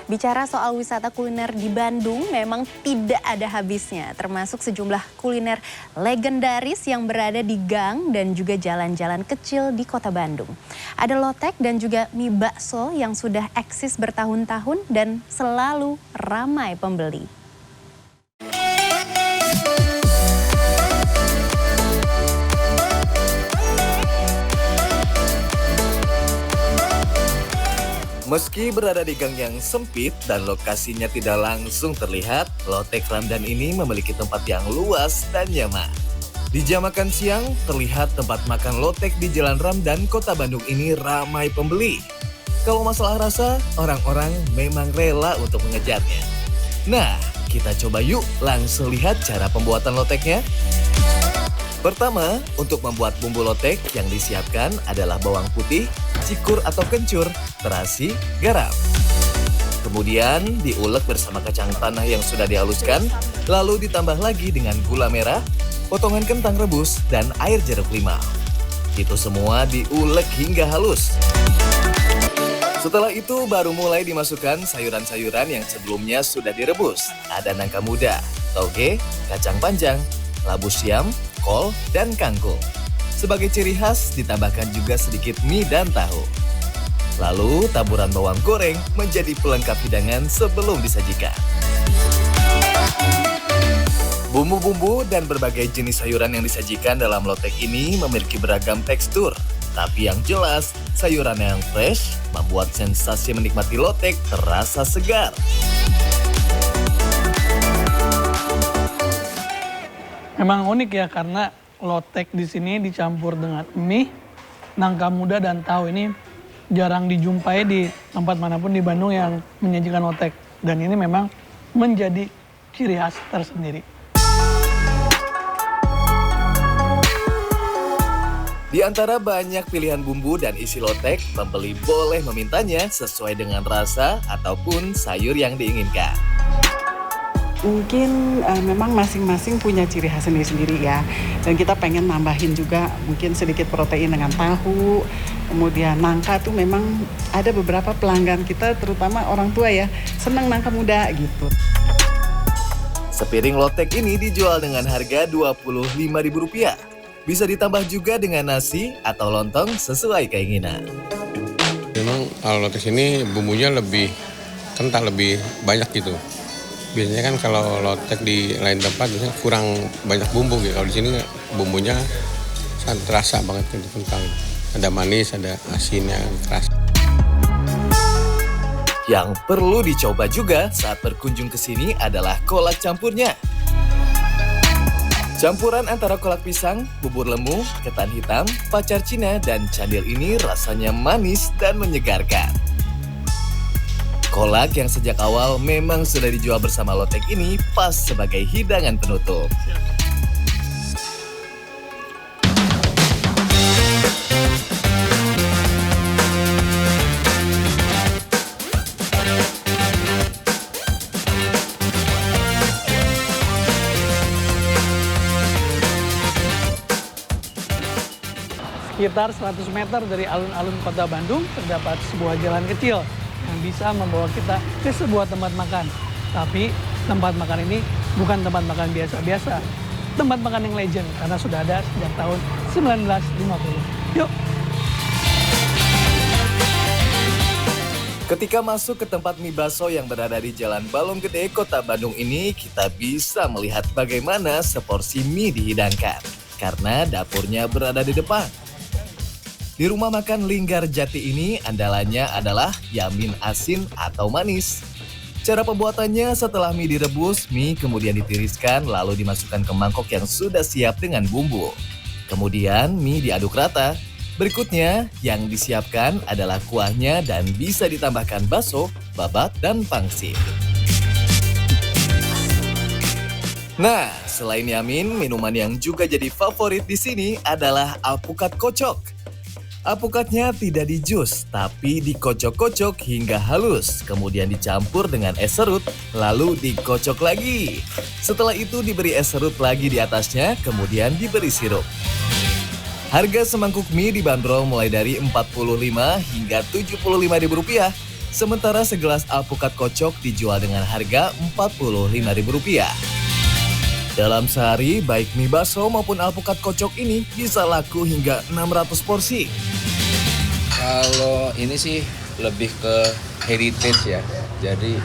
Bicara soal wisata kuliner di Bandung memang tidak ada habisnya, termasuk sejumlah kuliner legendaris yang berada di gang dan juga jalan-jalan kecil di kota Bandung. Ada lotek dan juga mie bakso yang sudah eksis bertahun-tahun dan selalu ramai pembeli. Meski berada di gang yang sempit dan lokasinya tidak langsung terlihat, Lotek Ramdan ini memiliki tempat yang luas dan nyaman. Di jam makan siang, terlihat tempat makan Lotek di Jalan Ramdan, Kota Bandung ini ramai pembeli. Kalau masalah rasa, orang-orang memang rela untuk mengejarnya. Nah, kita coba yuk langsung lihat cara pembuatan loteknya. Pertama, untuk membuat bumbu lotek yang disiapkan adalah bawang putih, cikur atau kencur, terasi, garam. Kemudian diulek bersama kacang tanah yang sudah dihaluskan, lalu ditambah lagi dengan gula merah, potongan kentang rebus, dan air jeruk limau. Itu semua diulek hingga halus. Setelah itu baru mulai dimasukkan sayuran-sayuran yang sebelumnya sudah direbus. Ada nangka muda, toge, kacang panjang, labu siam, kol, dan kangkung. Sebagai ciri khas ditambahkan juga sedikit mie dan tahu. Lalu taburan bawang goreng menjadi pelengkap hidangan sebelum disajikan. Bumbu-bumbu dan berbagai jenis sayuran yang disajikan dalam lotek ini memiliki beragam tekstur. Tapi yang jelas, sayuran yang fresh membuat sensasi menikmati lotek terasa segar. Memang unik ya karena lotek di sini dicampur dengan mie, nangka muda dan tahu. Ini jarang dijumpai di tempat manapun di Bandung yang menyajikan lotek. Dan ini memang menjadi ciri khas tersendiri. Di antara banyak pilihan bumbu dan isi lotek, pembeli boleh memintanya sesuai dengan rasa ataupun sayur yang diinginkan. Mungkin memang masing-masing punya ciri khas sendiri-sendiri ya. Dan kita pengen nambahin juga mungkin sedikit protein dengan tahu. Kemudian nangka tuh memang ada beberapa pelanggan kita terutama orang tua ya, senang nangka muda gitu. Sepiring lotek ini dijual dengan harga Rp25.000. Bisa ditambah juga dengan nasi atau lontong sesuai keinginan. Memang kalau lotek ini bumbunya lebih kental, lebih banyak gitu. Biasanya kan kalau lotek di lain tempat biasanya kurang banyak bumbu gitu. Kalau di sini bumbunya sangat terasa banget gitu, kental. Ada manis, ada asinnya, terasa. Yang perlu dicoba juga saat berkunjung ke sini adalah kolak campurnya. Campuran antara kolak pisang, bubur lemu, ketan hitam, pacar Cina, dan candil ini rasanya manis dan menyegarkan. Kolak yang sejak awal memang sudah dijual bersama lotek ini pas sebagai hidangan penutup. Sekitar 100 meter dari alun-alun kota Bandung terdapat sebuah jalan kecil yang bisa membawa kita ke sebuah tempat makan. Tapi tempat makan ini bukan tempat makan biasa-biasa. Tempat makan yang legend karena sudah ada sejak tahun 1950. Yuk! Ketika masuk ke tempat mie bakso yang berada di Jalan Balong Gede, Kota Bandung ini, kita bisa melihat bagaimana seporsi mie dihidangkan. Karena dapurnya berada di depan. Di rumah makan Linggar Jati ini, andalannya adalah yamin asin atau manis. Cara pembuatannya setelah mie direbus, mie kemudian ditiriskan lalu dimasukkan ke mangkok yang sudah siap dengan bumbu. Kemudian mie diaduk rata. Berikutnya yang disiapkan adalah kuahnya dan bisa ditambahkan bakso, babat, dan pangsit. Nah, selain yamin, minuman yang juga jadi favorit di sini adalah alpukat kocok. Alpukatnya tidak di jus, tapi dikocok-kocok hingga halus, kemudian dicampur dengan es serut, lalu dikocok lagi. Setelah itu diberi es serut lagi di atasnya, kemudian diberi sirup. Harga semangkuk mie dibanderol mulai dari Rp45 hingga Rp75.000, Sementara segelas alpukat kocok dijual dengan harga Rp45.000. Dalam sehari, baik mie bakso maupun alpukat kocok ini bisa laku hingga 600 porsi. Kalau ini sih lebih ke heritage ya, jadi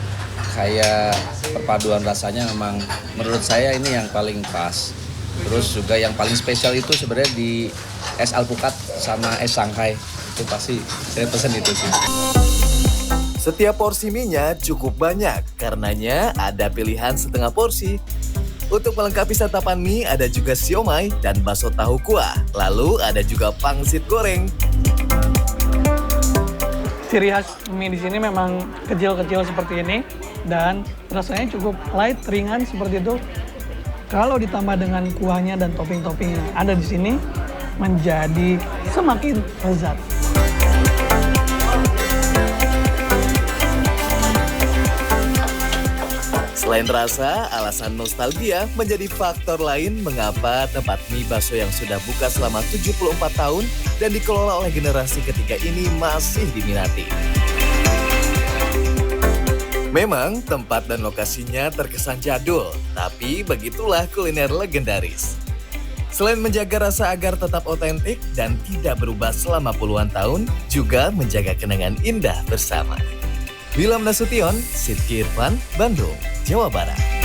kayak perpaduan rasanya memang menurut saya ini yang paling pas. Terus juga yang paling spesial itu sebenarnya di es alpukat sama es Shanghai, itu pasti saya pesen itu sih. Setiap porsi mie-nya cukup banyak, karenanya ada pilihan setengah porsi. Untuk melengkapi santapan mie ada juga siomay dan bakso tahu kuah. Lalu ada juga pangsit goreng. Ciri khas mie di sini memang kecil-kecil seperti ini dan rasanya cukup light, ringan seperti itu. Kalau ditambah dengan kuahnya dan topping-topping yang ada di sini menjadi semakin lezat. Selain rasa, alasan nostalgia menjadi faktor lain mengapa tempat mie bakso yang sudah buka selama 74 tahun dan dikelola oleh generasi ketiga ini masih diminati. Memang tempat dan lokasinya terkesan jadul, tapi begitulah kuliner legendaris. Selain menjaga rasa agar tetap otentik dan tidak berubah selama puluhan tahun, juga menjaga kenangan indah bersama. Wilham Nasution, Sidki Irfan, Bandung, Jawa Barat.